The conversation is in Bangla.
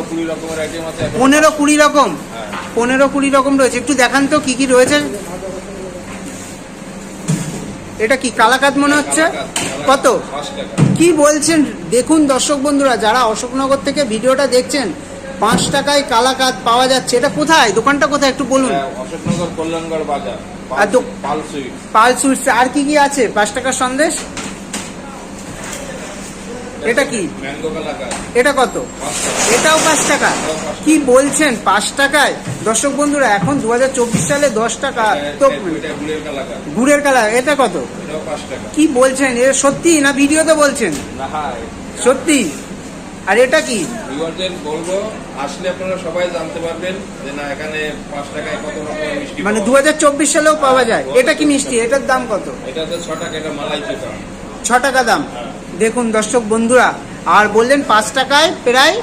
15-20 রকমের আইটেম আছে। 15-20 রকম? হ্যাঁ 15-20 রকম রয়েছে। একটু দেখান তো কি কি রয়েছে। এটা কি কালাকাদ মনে হচ্ছে? কত? 5 টাকা। কি বলছেন? দেখুন দর্শক বন্ধুরা, যারা অশোকনগর থেকে ভিডিওটা দেখছেন, 5 টাকায় কালাকাদ পাওয়া যাচ্ছে। এটা কোথায়, দোকানটা কোথায় একটু বলুন। অশোকনগর কল্যাণগড় বাজার, আর পাল সুইট। পাল সুইটস। আর কি কি আছে? 5 টাকার সন্দেশ। এটা কি? ম্যাঙ্গো কালাকাদ। এটা কত? 5 টাকা। এটাও 5 টাকা? কি বলছেন, 5 টাকায়? দর্শক বন্ধুরা, এখন 2024 সালে 10 টাকা তো। এটা গুড়ের কালাকাদ। গুড়ের কালার, এটা কত? এটাও 5 টাকা। কি বলছেন, এটা সত্যি না ভিডিওতে বলছেন? না হ্যাঁ সত্যি? আর এটা কি? ভিউয়ারদের বলবো, আসলে আপনারা সবাই জানতে পারবেন যে না এখানে 5 টাকায় কত রকমের মিষ্টি মানে পাওয়া যায়। 2024 সালেও পাওয়া যায়। এটা কি মিষ্টি? এটার দাম কত? এটা হচ্ছে 6 টাকা, এটা মালাই চোখা। 6 টাকা দাম। দেখুন দর্শক বন্ধুরা, আর বললেন 5 টাকায় প্রায়